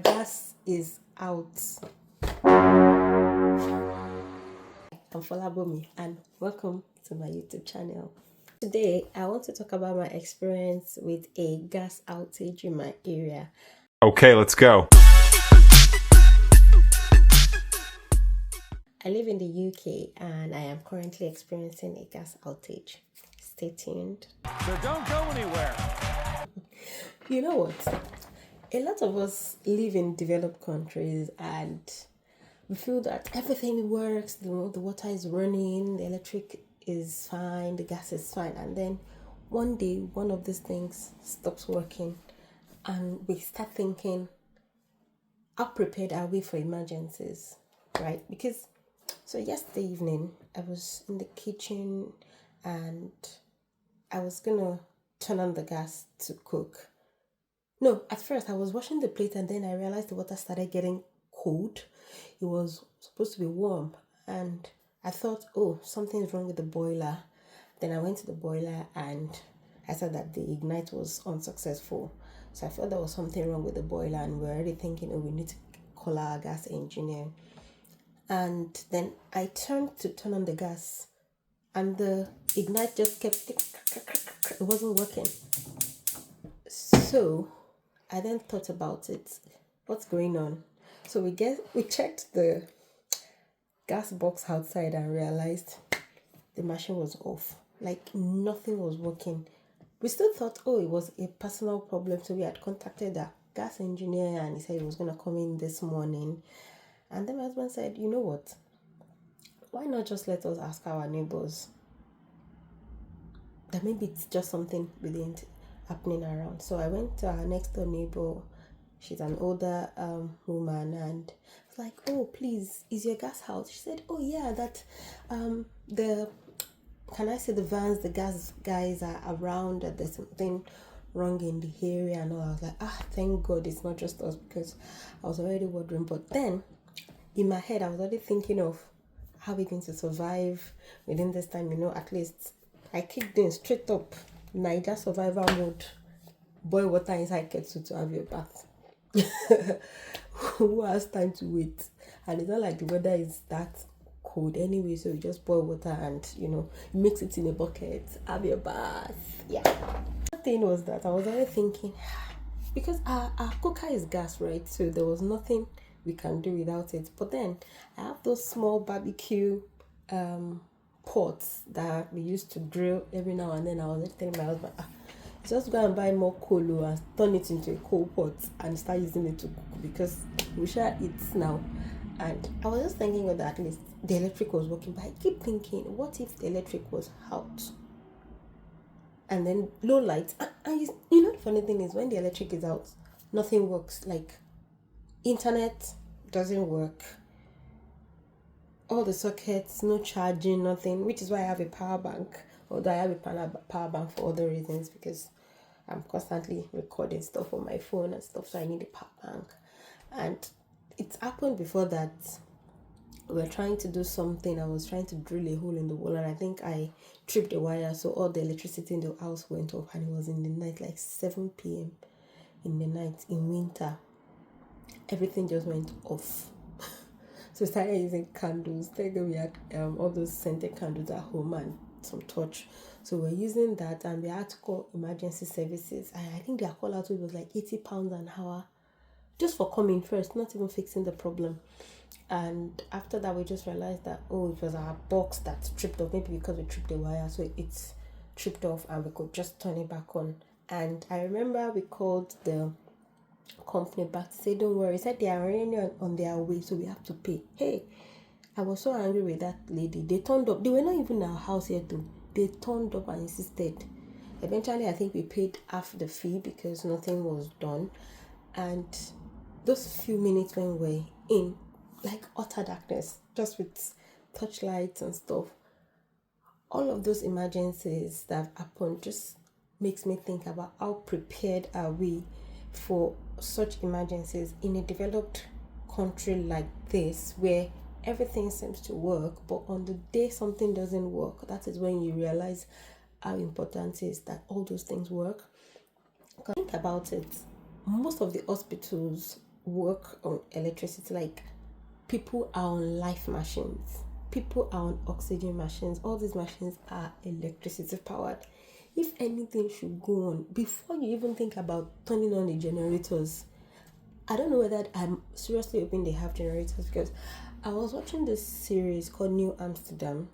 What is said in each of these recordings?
Gas is out. I'm Folabomi and welcome to my YouTube channel. Today, I want to talk about my experience with a gas outage in my area. Okay, let's go. I live in the UK and I am currently experiencing a gas outage. Stay tuned. So don't go anywhere. You know what? A lot of us live in developed countries and we feel that everything works, the water is running, the electric is fine, the gas is fine. And then one day, one of these things stops working and we start thinking, how prepared are we for emergencies, right? Because, so yesterday evening, I was in the kitchen and I was gonna turn on the gas to cook. No, at first I was washing the plate and then I realized the water started getting cold. It was supposed to be warm and I thought, oh, something's wrong with the boiler. Then I went to the boiler and I saw that the ignite was unsuccessful. So I felt there was something wrong with the boiler and we're already thinking, oh, we need to call our gas engineer. And then I turned to turn on the gas and the ignite just kept, it wasn't working. So I then thought about it. What's going on? So we checked the gas box outside and realized the machine was off. Like nothing was working. We still thought, oh, it was a personal problem. So we had contacted the gas engineer and he said he was gonna come in this morning. And then my husband said, you know what? Why not just let us ask our neighbors? That maybe it's just something within happening around. So I went to our next door neighbor. She's an older woman and I was like, oh, please, is your gas out? She said, oh yeah, that the vans, the gas guys are around, that there's something wrong in the area and all. I was like, thank God it's not just us, because I was already wondering. But then in my head I was already thinking of how we're going to survive within this time, at least I kicked in straight up Niger survival mode. Boil water inside kettle to have your bath. Who has time to wait? And it's not like the weather is that cold anyway, so you just boil water and mix it in a bucket, have your bath. Yeah. The thing was that I was already thinking, because our cooker is gas, right? So there was nothing we can do without it. But then I have those small barbecue pots that we used to grill every now and then. I was telling my husband, just go and buy more coal and turn it into a coal pot and start using it to cook, because we shall eat now. And I was just thinking that at least the electric was working, but I keep thinking, what if the electric was out and then low light? And the funny thing is, when the electric is out, nothing works. Like internet doesn't work, all the sockets, no charging, nothing, which is why I have a power bank. Although I have a power bank for other reasons, because I'm constantly recording stuff on my phone and stuff, so I need a power bank. And it's happened before that we were trying to do something. I was trying to drill a hole in the wall and I think I tripped a wire, so all the electricity in the house went off, and it was in the night, like 7 p.m. in the night in winter. Everything just went off. So we started using candles. Then we had all those scented candles at home and some torch. So we're using that and we had to call emergency services. I think their call out was like £80 an hour just for coming first, not even fixing the problem. And after that we just realized that, oh, it was our box that tripped off, maybe because we tripped the wire, so it's tripped off and we could just turn it back on. And I remember we called the company back to say, don't worry, said they are already on their way, so we have to pay. Hey, I was so angry with that lady. They turned up. They were not even in our house yet though. They turned up and insisted. Eventually I think we paid half the fee because nothing was done. And those few minutes when we were in like utter darkness, just with torchlights and stuff, all of those emergencies that have happened just makes me think about how prepared are we for such emergencies in a developed country like this, where everything seems to work, but on the day something doesn't work, that is when you realize how important it is that all those things work. Because think about it, most of the hospitals work on electricity. Like, people are on life machines, people are on oxygen machines. All these machines are electricity powered. If anything should go on, before you even think about turning on the generators, I don't know whether I'm seriously hoping they have generators, because I was watching this series called New Amsterdam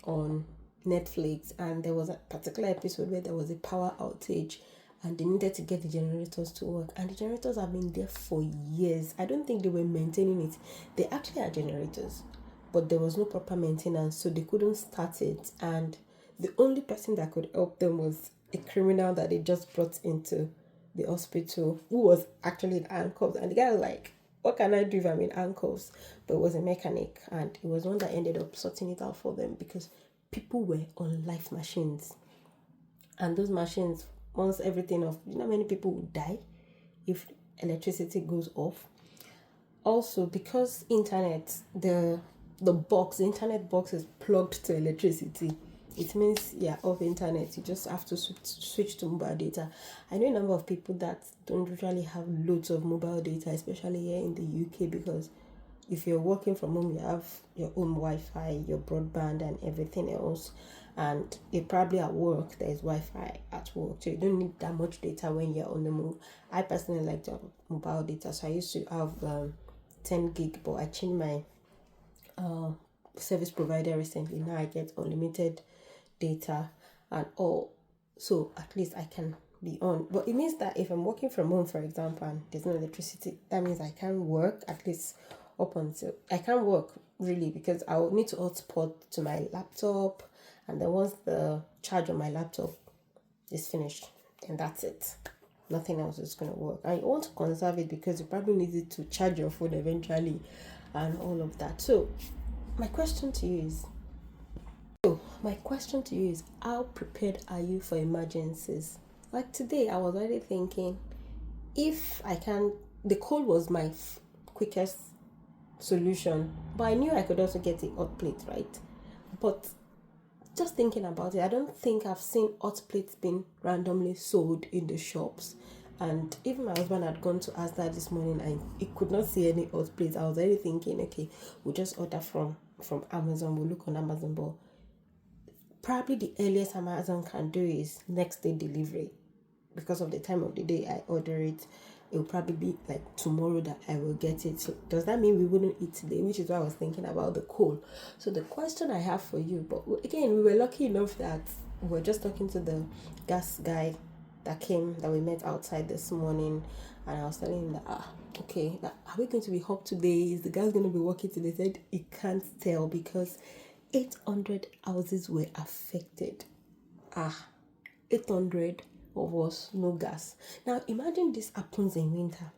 on Netflix, and there was a particular episode where there was a power outage and they needed to get the generators to work, and the generators have been there for years. I don't think they were maintaining it. They actually are generators, but there was no proper maintenance, so they couldn't start it, and the only person that could help them was a criminal that they just brought into the hospital, who was actually in handcuffs. And the guy was like, what can I do if I'm in handcuffs? But it was a mechanic, and it was one that ended up sorting it out for them, because people were on life machines. And those machines, once everything off, you know how many people would die if electricity goes off? Also, because internet, the internet box is plugged to electricity, it means you're off internet. You just have to switch to mobile data. I know a number of people that don't usually have loads of mobile data, especially here in the UK, because if you're working from home, you have your own Wi-Fi, your broadband, and everything else. And you're probably at work, there's Wi-Fi at work, so you don't need that much data when you're on the move. I personally like to have mobile data, so I used to have 10 gig, but I changed my service provider recently. Now I get unlimited data and all, so at least I can be on. But it means that if I'm working from home, for example, and there's no electricity, that means I can't work, at least up until I can't work really, because I will need to hotspot to my laptop, and then once the charge on my laptop is finished, then that's it. Nothing else is going to work. And you want to conserve it because you probably need it to charge your phone eventually and all of that. So my question to you is how prepared are you for emergencies? Like today, I was already thinking, if I can, the cold was my quickest solution, but I knew I could also get a hot plate, right? But just thinking about it, I don't think I've seen hot plates being randomly sold in the shops. And even my husband had gone to ask that this morning, and he could not see any hot plates. I was already thinking, okay, we'll just order from Amazon. We'll look on Amazon, but probably the earliest Amazon can do is next day delivery, because of the time of the day I order it. It will probably be like tomorrow that I will get it. So does that mean we wouldn't eat today? Which is why I was thinking about the coal. So the question I have for you, but again, we were lucky enough that we were just talking to the gas guy that we met outside this morning, and I was telling him that okay, are we going to be hot today? Is the gas going to be working today? He said he can't tell because 800 houses were affected. 800 of us, no gas. Now imagine this happens in winter.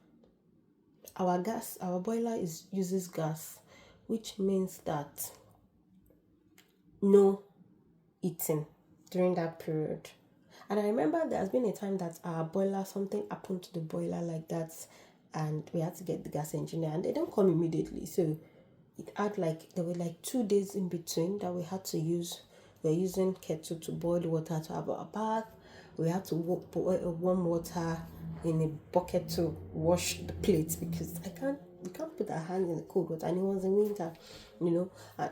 Our boiler uses gas, which means that no eating during that period. And I remember there's been a time that something happened to the boiler like that, and we had to get the gas engineer, and they don't come immediately. So there were like 2 days in between that we had to use. We're using kettle to boil water to have our bath. We had to warm water in a bucket to wash the plates, because we can't put our hands in the cold water, and it was in winter,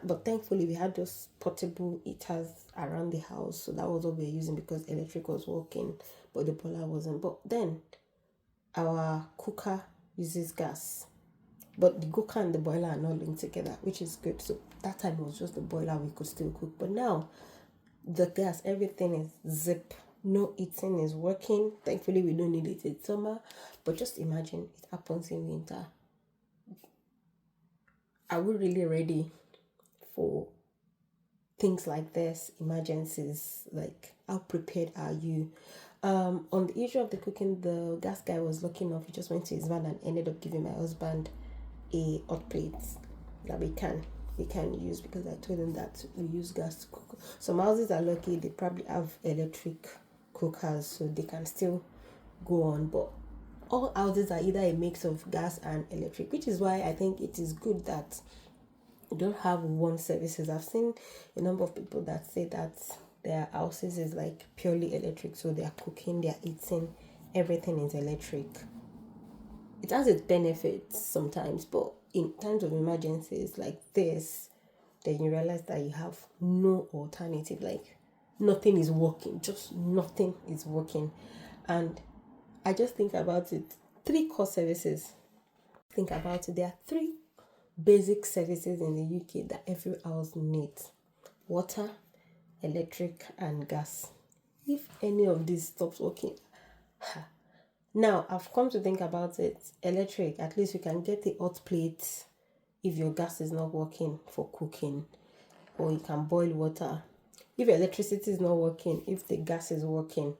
but thankfully we had those portable heaters around the house, so that was what we were using, because electric was working but the boiler wasn't. But then our cooker uses gas, but the cooker and the boiler are not linked together, which is good. So that time it was just the boiler, we could still cook. But now the gas, everything is zip. No eating is working. Thankfully, we don't need it in summer. But just imagine it happens in winter. Are we really ready for things like this, emergencies? Like, how prepared are you? On the issue of the cooking, the gas guy was lucky enough. He just went to his van and ended up giving my husband a hot plate that we can use, because I told him that we use gas to cook. Some houses are lucky, they probably have electric cookers, so they can still go on, but all houses are either a mix of gas and electric, which is why I think it is good that you don't have one services. I've seen a number of people that say that their houses is like purely electric, so they are cooking, they are eating, everything is electric. it has its benefits sometimes, but in times of emergencies like this, then you realize that you have no alternative. Like nothing is working, just nothing is working. And I just think about it. Three core services. Think about it. There are three basic services in the UK that every house needs: water, electric, and gas. If any of these stops working, now I've come to think about it. Electric, at least you can get the hot plate if your gas is not working for cooking, or you can boil water. If electricity is not working, if the gas is working,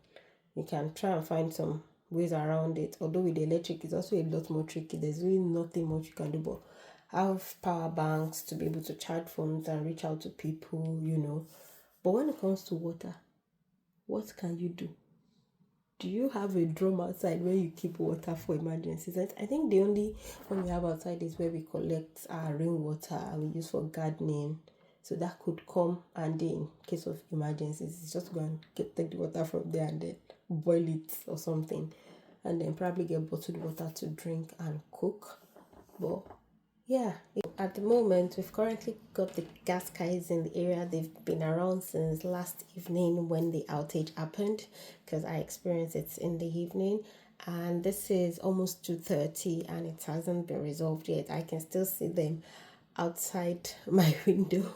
you can try and find some ways around it. Although with the electric, it's also a lot more tricky. There's really nothing much you can do but have power banks to be able to charge phones and reach out to people. But when it comes to water, what can you do? Do you have a drum outside where you keep water for emergencies? I think the only one we have outside is where we collect our rainwater and we use for gardening. So that could come handy in case of emergencies. It's just go and take the water from there and then boil it or something. And then probably get bottled water to drink and cook. But yeah, at the moment, we've currently got the gas guys in the area. They've been around since last evening when the outage happened, because I experienced it in the evening. And this is almost 2:30 and it hasn't been resolved yet. I can still see them outside my window,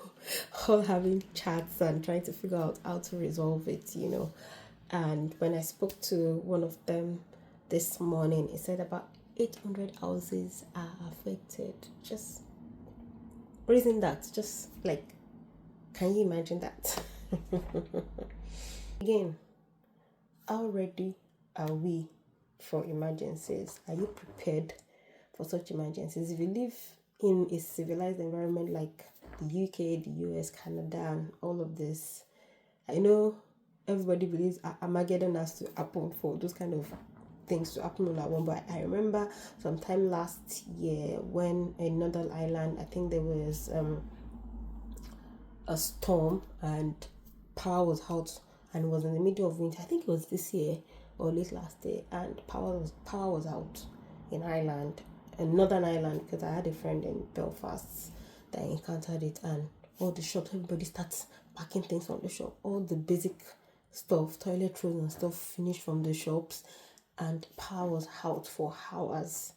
all having chats and trying to figure out how to resolve it. And when I spoke to one of them this morning, he said about 800 houses are affected. Just reason that, just like, can you imagine that? Again, how ready are we for emergencies? Are you prepared for such emergencies? If you live in a civilized environment like the UK, the US, Canada, and all of this, I know everybody believes Armageddon has to happen for those kind of things to happen all at once. But I remember sometime last year when in Northern Ireland, I think there was a storm and power was out, and it was in the middle of winter. I think it was this year or late last year, and power was out in Ireland, in Northern Ireland, because I had a friend in Belfast that encountered it, and all the shops, everybody starts packing things from the shop, all the basic stuff, toilet rolls and stuff finished from the shops, and power was out for hours.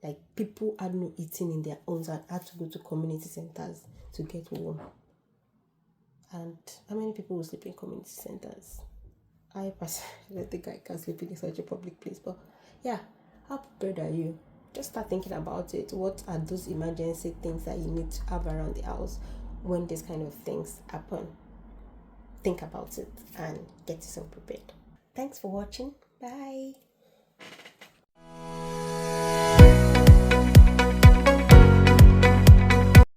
Like people had no eating in their homes and had to go to community centers to get warm. And how many people will sleep in community centers? I personally think I can sleep in such a public place. But yeah, how prepared are you? Just start thinking about it. What are those emergency things that you need to have around the house when these kind of things happen? Think about it and get yourself prepared. Thanks for watching. Bye.